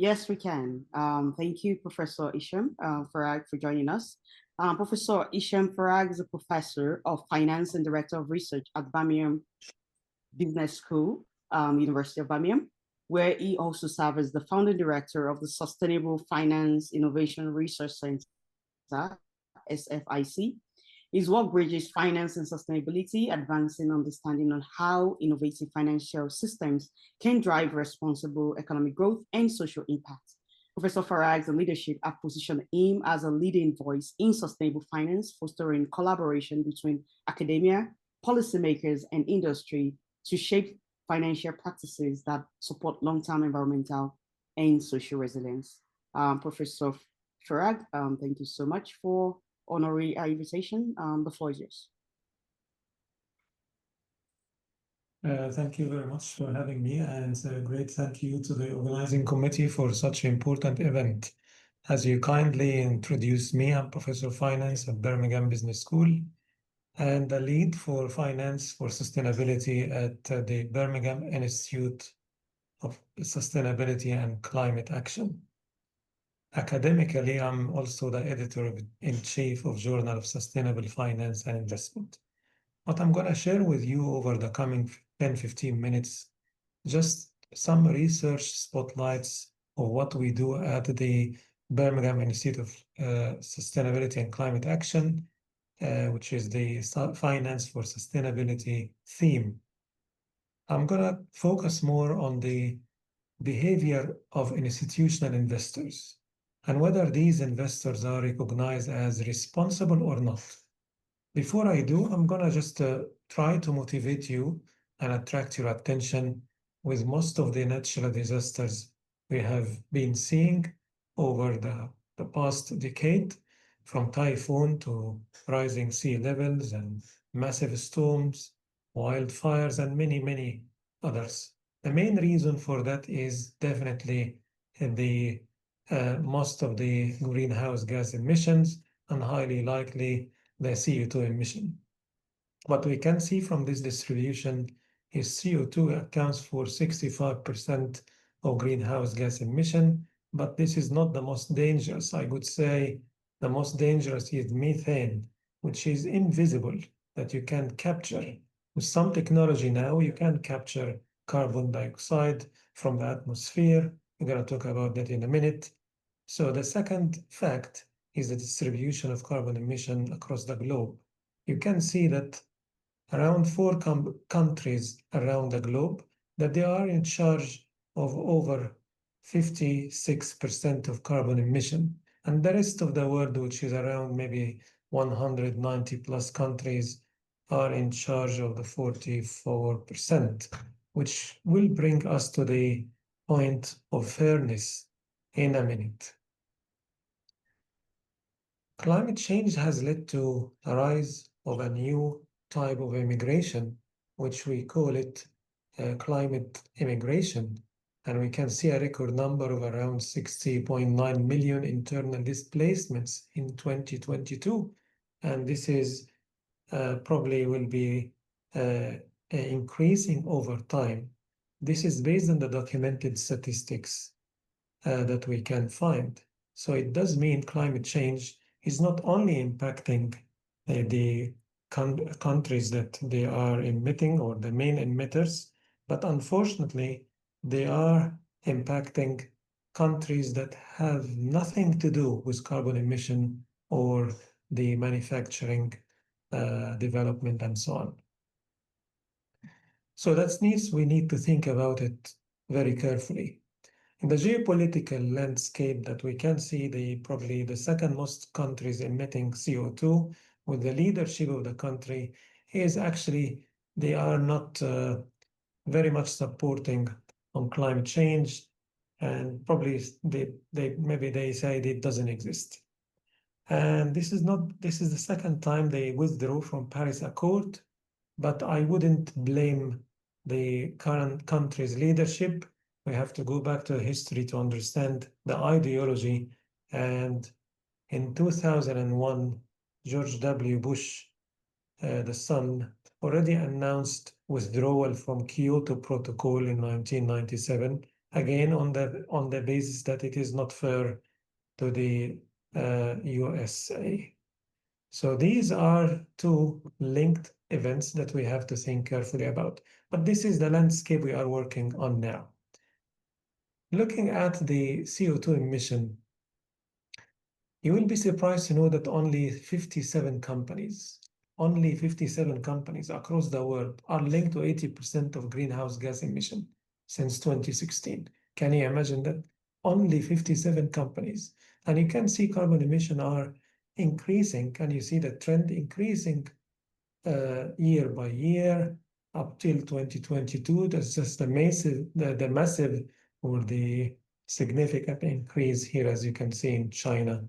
Yes, we can. Thank you, Professor Hisham Farag, for joining us. Professor Hisham Farag is a professor of finance and director of research at Birmingham Business School, University of Birmingham, where he also serves as the founding director of the Sustainable Finance Innovation Research Center, SFIC. His work bridges finance and sustainability, advancing understanding on how innovative financial systems can drive responsible economic growth and social impact. Professor Farag's leadership have positioned him as a leading voice in sustainable finance, fostering collaboration between academia, policymakers, and industry to shape financial practices that support long-term environmental and social resilience. Professor Farag, thank you so much for honoring our invitation. The floor is yours. Thank you very much for having me, and a great thank you to the organizing committee for such an important event. As you kindly introduced me, I'm Professor of Finance at Birmingham Business School and the lead for Finance for Sustainability at the Birmingham Institute of Sustainability and Climate Action. Academically, I'm also the editor-in-chief of Journal of Sustainable Finance and Investment. What I'm going to share with you over the coming 10-15 minutes, just some research spotlights of what we do at the Birmingham Institute of Sustainability and Climate Action, which is the Finance for Sustainability theme. I'm going to focus more on the behavior of institutional investors and whether these investors are recognized as responsible or not. Before I do, I'm going to just try to motivate you and attract your attention with most of the natural disasters we have been seeing over the past decade, from typhoon to rising sea levels and massive storms, wildfires, and many, many others. The main reason for that is definitely the most of the greenhouse gas emissions and highly likely the CO2 emission. What we can see from this distribution is CO2 accounts for 65% of greenhouse gas emission, but this is not the most dangerous. I would say the most dangerous is methane, which is invisible, that you can capture. With some technology now, you can capture carbon dioxide from the atmosphere. We're going to talk about that in a minute. So the second fact is the distribution of carbon emission across the globe. You can see that around four countries around the globe, that they are in charge of over 56% of carbon emission. And the rest of the world, which is around maybe 190 plus countries, are in charge of the 44%, which will bring us to the point of fairness in a minute. Climate change has led to a rise of a new type of immigration, which we call it climate immigration. And we can see a record number of around 60.9 million internal displacements in 2022. And this is probably will be increasing over time. This is based on the documented statistics that we can find. So it does mean climate change is not only impacting the countries that they are emitting or the main emitters, but unfortunately, they are impacting countries that have nothing to do with carbon emission or the manufacturing development and so on. So that means we need to think about it very carefully. In the geopolitical landscape that we can see, probably the second most countries emitting CO2 with the leadership of the country is actually, they are not very much supporting on climate change, and probably maybe they say it doesn't exist. And this is the second time they withdrew from Paris Accord, but I wouldn't blame the current country's leadership. We have to go back to history to understand the ideology. And in 2001, George W. Bush, the son, already announced withdrawal from Kyoto Protocol in 1997 again on the basis that it is not fair to the USA. So these are two linked events that we have to think carefully about. But this is the landscape we are working on now. Looking at the CO2 emission, you will be surprised to know that only 57 companies across the world are linked to 80% of greenhouse gas emission since 2016. Can you imagine that? Only 57 companies. And you can see carbon emission are increasing. Can you see the trend increasing year by year up till 2022? That's just the massive or the significant increase here, as you can see in China,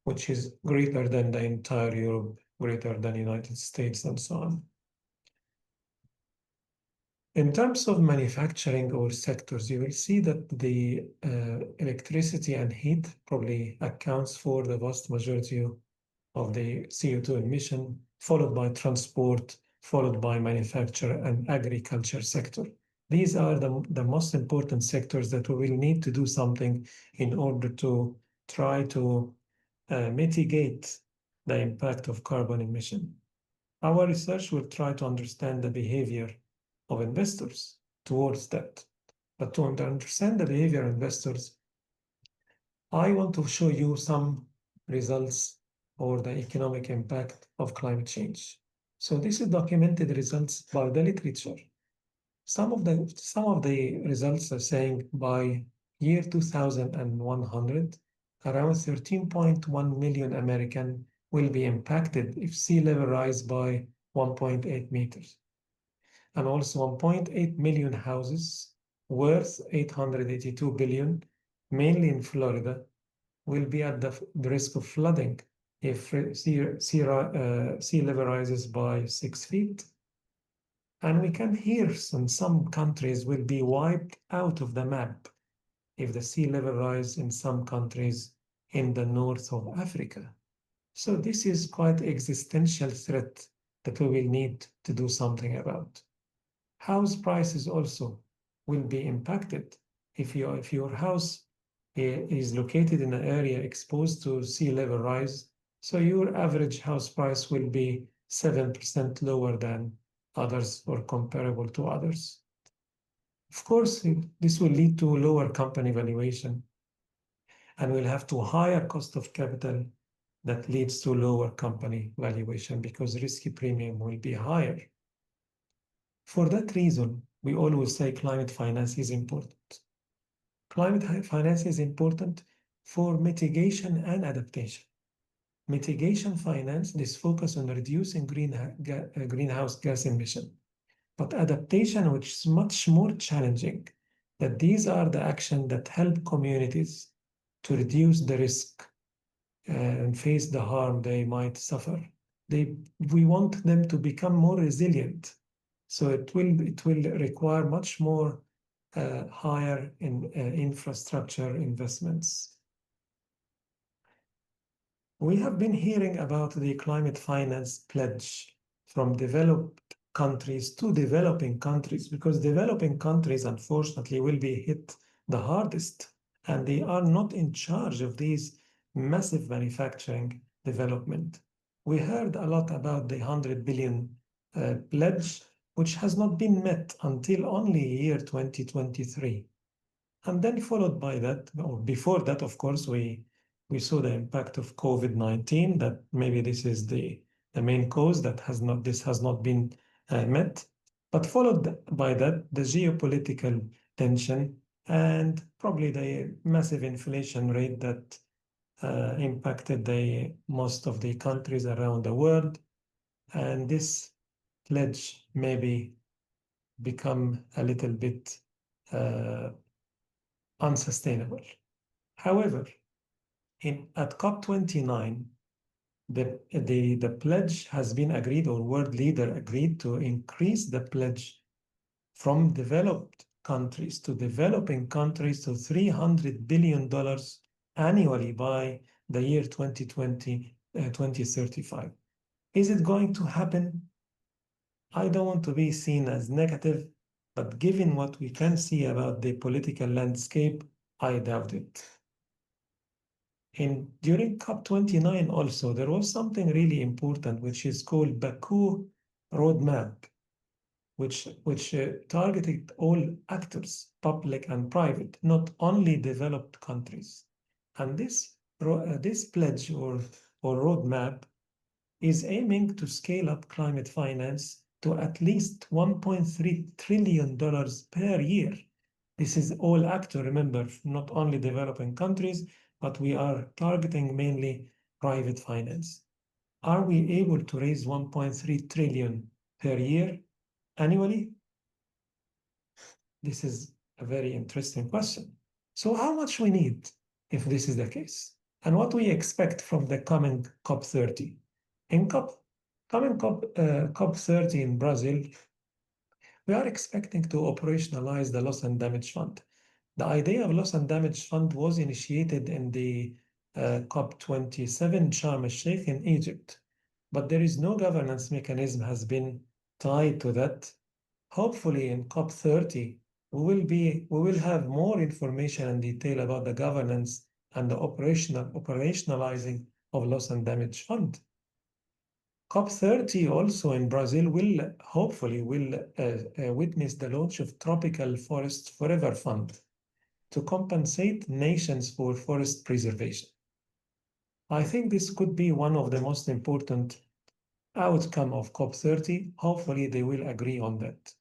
which is greater than the entire Europe, greater than United States, and so on. In terms of manufacturing or sectors, you will see that the electricity and heat probably accounts for the vast majority of the CO2 emission, followed by transport, followed by manufacture and agriculture sector. These are the most important sectors that we will need to do something in order to try to mitigate the impact of carbon emission. Our research will try to understand the behavior of investors towards that. But to understand the behavior of investors, I want to show you some results or the economic impact of climate change. So this is documented results by the literature. Some of the results are saying by year 2100, around 13.1 million American will be impacted if sea level rise by 1.8 meters. And also 1.8 million houses worth 882 billion, mainly in Florida, will be at the risk of flooding if sea level rises by 6 feet. And we can hear some countries will be wiped out of the map if the sea level rise in some countries in the north of Africa. So this is quite existential threat that we will need to do something about. House prices also will be impacted if your house is located in an area exposed to sea level rise. So your average house price will be 7% lower than others or comparable to others. Of course, this will lead to lower company valuation and we'll have to higher cost of capital that leads to lower company valuation because risky premium will be higher. For that reason, we always say climate finance is important. Climate finance is important for mitigation and adaptation. Mitigation finance, this focus on reducing greenhouse gas emission. But adaptation, which is much more challenging, that these are the actions that help communities to reduce the risk and face the harm they might suffer. We want them to become more resilient. So it will require much more higher in infrastructure investments. We have been hearing about the climate finance pledge from developed countries to developing countries because developing countries, unfortunately, will be hit the hardest and they are not in charge of these massive manufacturing development. We heard a lot about the 100 billion pledge, which has not been met until only year 2023. And then followed by that, or before that, of course, we saw the impact of COVID-19, that maybe this is the main cause that this has not been met. But followed by that, the geopolitical tension and probably the massive inflation rate that impacted most of the countries around the world. And this pledge maybe become a little bit unsustainable. However, at COP29, the pledge has been agreed, or world leader agreed to increase the pledge from developed countries to developing countries to $300 billion annually by the year 2035. Is it going to happen? I don't want to be seen as negative, but given what we can see about the political landscape, I doubt it. And during COP29 also, there was something really important, which is called Baku Roadmap, which targeted all actors, public and private, not only developed countries. And this pledge or roadmap is aiming to scale up climate finance to at least $1.3 trillion per year. This is all actor, remember, not only developing countries, but we are targeting mainly private finance. Are we able to raise 1.3 trillion per year annually? This is a very interesting question. So how much we need if this is the case? And what we expect from the coming COP30? In COP30 in Brazil, we are expecting to operationalize the loss and damage fund. The idea of loss and damage fund was initiated in the COP27 Sharm el-Sheikh in Egypt, but there is no governance mechanism has been tied to that. Hopefully in COP30, we will have more information and detail about the governance and the operationalizing of loss and damage fund. COP30 also in Brazil will hopefully witness the launch of Tropical Forest Forever Fund to compensate nations for forest preservation. I think this could be one of the most important outcome of COP30. Hopefully they will agree on that.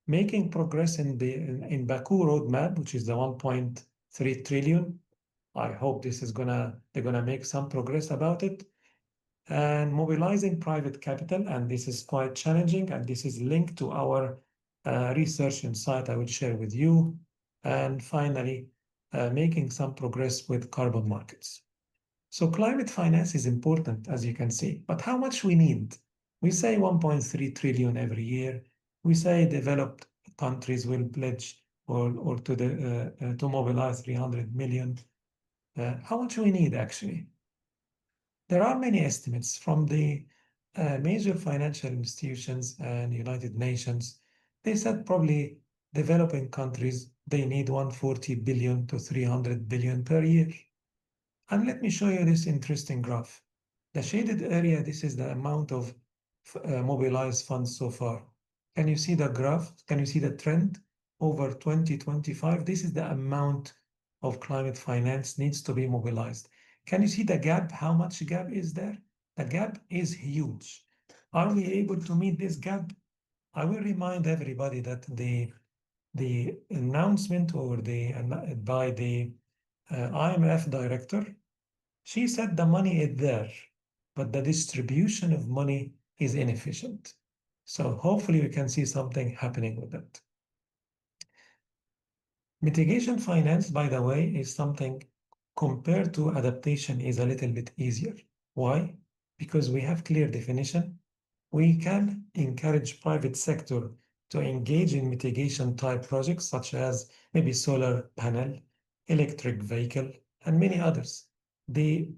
Making progress in Baku roadmap, which is the 1.3 trillion. I hope they're gonna make some progress about it. And mobilizing private capital, and this is quite challenging, and this is linked to our research insight I will share with you. And finally, making some progress with carbon markets. So climate finance is important, as you can see, but how much we need? We say 1.3 trillion every year. We say developed countries will pledge or to mobilize 300 million. How much we need actually? There are many estimates from the major financial institutions and United Nations. They said probably developing countries, they need 140 billion to 300 billion per year. And let me show you this interesting graph. The shaded area, this is the amount of mobilized funds so far. Can you see the graph? Can you see the trend over 2025? This is the amount of climate finance needs to be mobilized. Can you see the gap? How much gap is there? The gap is huge. Are we able to meet this gap? I will remind everybody that the announcement by the IMF director, she said the money is there, but the distribution of money is inefficient. So hopefully we can see something happening with that. Mitigation finance, by the way, is something compared to adaptation is a little bit easier. Why? Because we have clear definition. We can encourage private sector to engage in mitigation type projects such as maybe solar panel, electric vehicle, and many others. The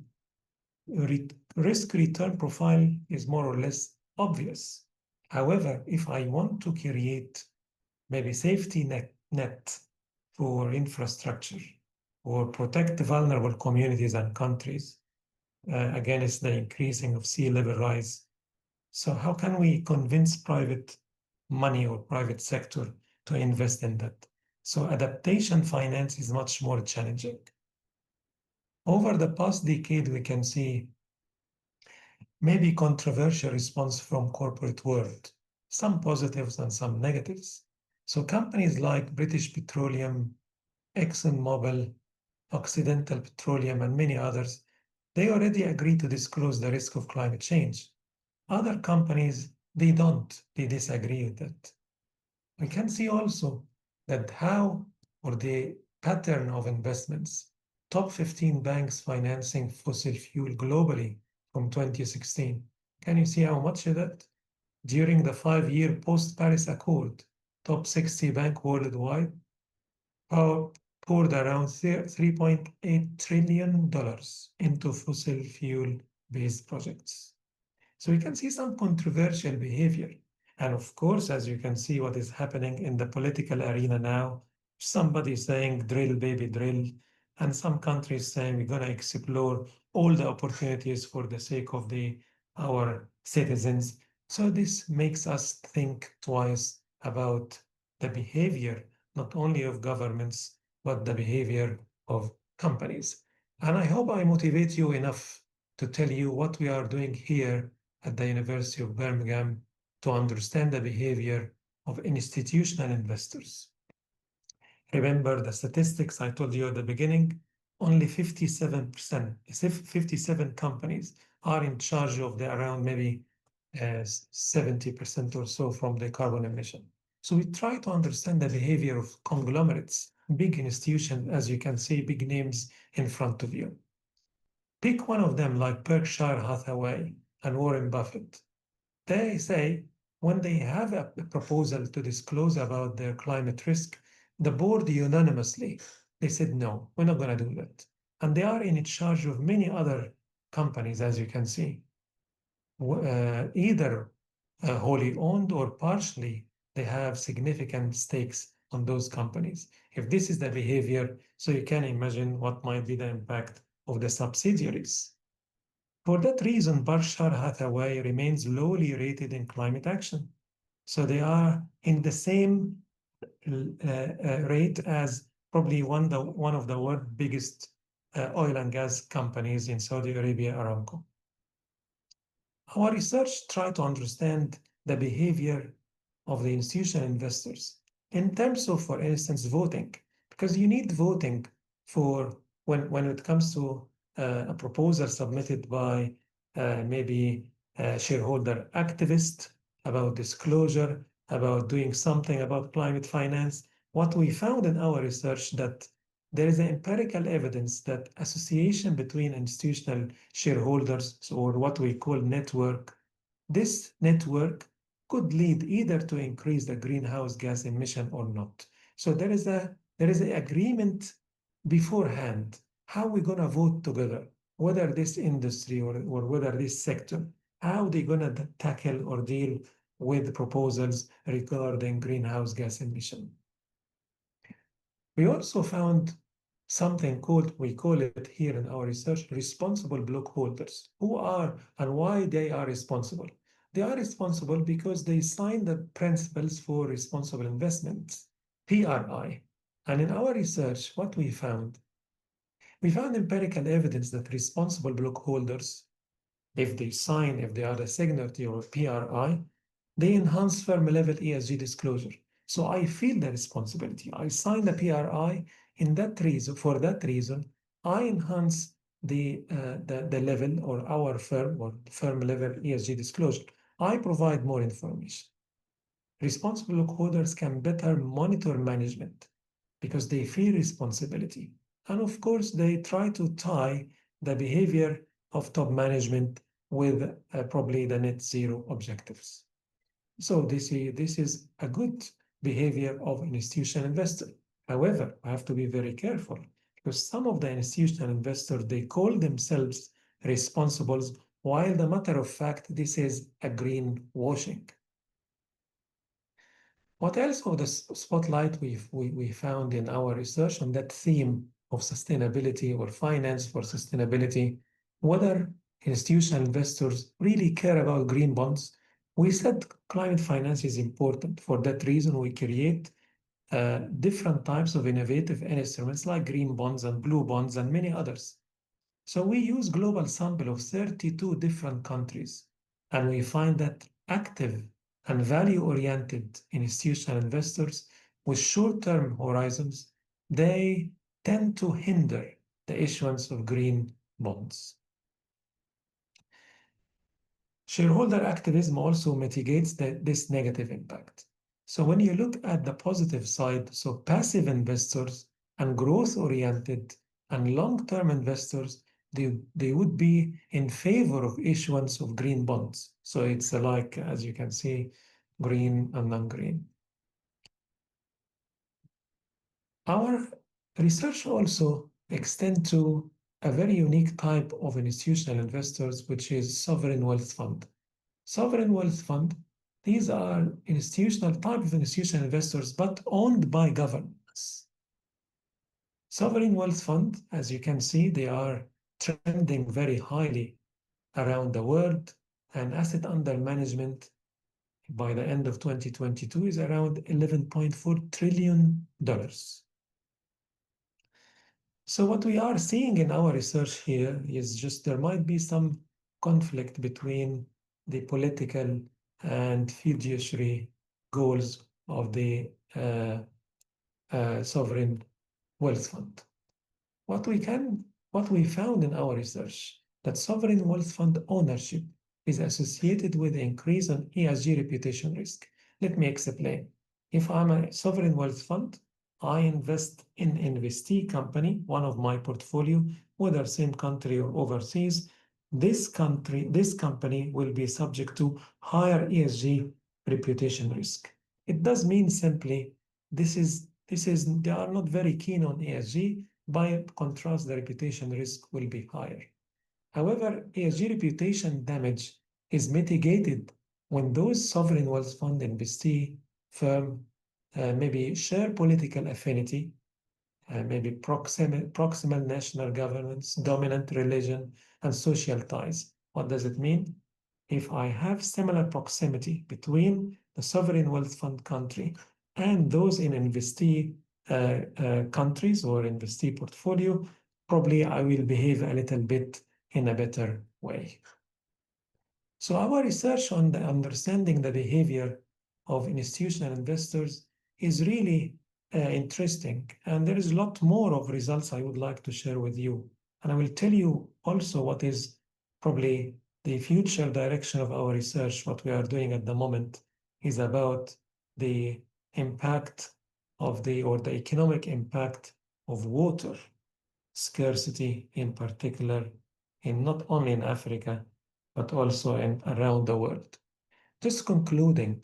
risk return profile is more or less obvious. However, if I want to create maybe safety net for infrastructure or protect vulnerable communities and countries against the increasing of sea level rise. So how can we convince private money or private sector to invest in that? So adaptation finance is much more challenging. Over the past decade, we can see maybe controversial response from corporate world, some positives and some negatives. So companies like British Petroleum, ExxonMobil, Occidental Petroleum, and many others, they already agree to disclose the risk of climate change. Other companies, they don't, they disagree with that. We can see also that how or the pattern of investments, top 15 banks financing fossil fuel globally from 2016. Can you see how much is that? During the 5-year post-Paris Accord, top 60 bank worldwide poured around $3.8 trillion into fossil fuel-based projects. So we can see some controversial behavior. And of course, as you can see, what is happening in the political arena now, somebody saying drill, baby, drill, and some countries saying we're going to explore all the opportunities for the sake of our citizens. So this makes us think twice about the behavior, not only of governments, but the behavior of companies. And I hope I motivate you enough to tell you what we are doing here at the University of Birmingham to understand the behavior of institutional investors. Remember the statistics I told you at the beginning, only 57%, 57 companies are in charge of the around maybe 70% or so from the carbon emission. So we try to understand the behavior of conglomerates, big institutions, as you can see, big names in front of you. Pick one of them like Berkshire Hathaway and Warren Buffett. They say when they have a proposal to disclose about their climate risk, the board unanimously, they said, no, we're not going to do that. And they are in charge of many other companies, as you can see, either wholly owned or partially, they have significant stakes on those companies. If this is the behavior, so you can imagine what might be the impact of the subsidiaries. For that reason, Berkshire Hathaway remains lowly rated in climate action. So they are in the same rate as probably one of the world's biggest oil and gas companies in Saudi Arabia, Aramco. Our research tried to understand the behavior of the institutional investors in terms of, for instance, voting, because you need voting for when it comes to a proposal submitted by maybe a shareholder activist about disclosure, about doing something about climate finance. What we found in our research that there is empirical evidence that association between institutional shareholders, or what we call network, this network could lead either to increase the greenhouse gas emission or not. So there is an agreement beforehand how we're going to vote together, whether this industry or whether this sector, how they're going to tackle or deal with proposals regarding greenhouse gas emission. We also found something called, we call it here in our research, responsible block holders. Who are and why they are responsible? They are responsible because they sign the principles for responsible investments, PRI. And in our research, what we found empirical evidence that responsible block holders, if they are the signatory of PRI, they enhance firm level ESG disclosure. So I feel the responsibility. I sign the PRI in that reason. For that reason, I enhance the level or our firm or firm level ESG disclosure. I provide more information. Responsible holders can better monitor management because they feel responsibility. And of course, they try to tie the behavior of top management with probably the net zero objectives. So this is a good behavior of an institutional investor. However, I have to be very careful because some of the institutional investors, they call themselves responsibles, while the matter of fact, this is a greenwashing. What else of the spotlight we found in our research on that theme of sustainability or finance for sustainability, whether institutional investors really care about green bonds. We said climate finance is important. For that reason, we create different types of innovative instruments like green bonds and blue bonds and many others. So we use global sample of 32 different countries, and we find that active and value-oriented institutional investors with short-term horizons, they tend to hinder the issuance of green bonds. Shareholder activism also mitigates this negative impact. So when you look at the positive side, so passive investors and growth-oriented and long-term investors, they would be in favor of issuance of green bonds. So it's like, as you can see, green and non-green. Our research also extends to a very unique type of institutional investors, which is sovereign wealth fund. Sovereign wealth fund, These are type of institutional investors, but owned by governments. Sovereign wealth fund, as you can see, they are trending very highly around the world, and asset under management by the end of 2022 is around $11.4 trillion. So what we are seeing in our research here is just there might be some conflict between the political and fiduciary goals of the sovereign wealth fund. What we found in our research that sovereign wealth fund ownership is associated with increase in ESG reputation risk. Let me explain. If I'm a sovereign wealth fund, I invest in investee company, one of my portfolio, whether same country or overseas. This company will be subject to higher ESG reputation risk. It does mean simply they are not very keen on ESG. By contrast, the reputation risk will be higher. However, ESG reputation damage is mitigated when those sovereign wealth fund investee firm maybe share political affinity, maybe proximal national governance, dominant religion, and social ties. What does it mean? If I have similar proximity between the sovereign wealth fund country and those in investee countries or investee portfolio, probably I will behave a little bit in a better way. So our research on the understanding the behavior of institutional investors is really interesting. And there is a lot more of results I would like to share with you. And I will tell you also what is probably the future direction of our research. What we are doing at the moment is about the impact of the economic impact of water scarcity in particular, in not only in Africa, but also around the world. Just concluding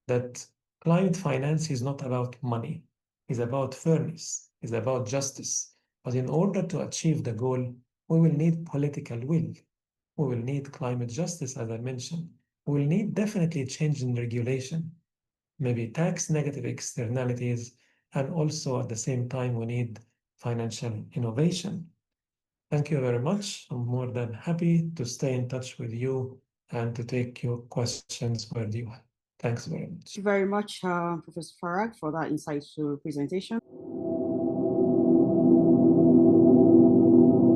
that climate finance is not about money, it's about fairness, it's about justice. But in order to achieve the goal, we will need political will. We will need climate justice, as I mentioned. We will need definitely change in regulation, maybe tax negative externalities, and also at the same time, we need financial innovation. Thank you very much. I'm more than happy to stay in touch with you and to take your questions where you have. Thanks very much. Thank you very much, Professor Farag, for that insightful presentation.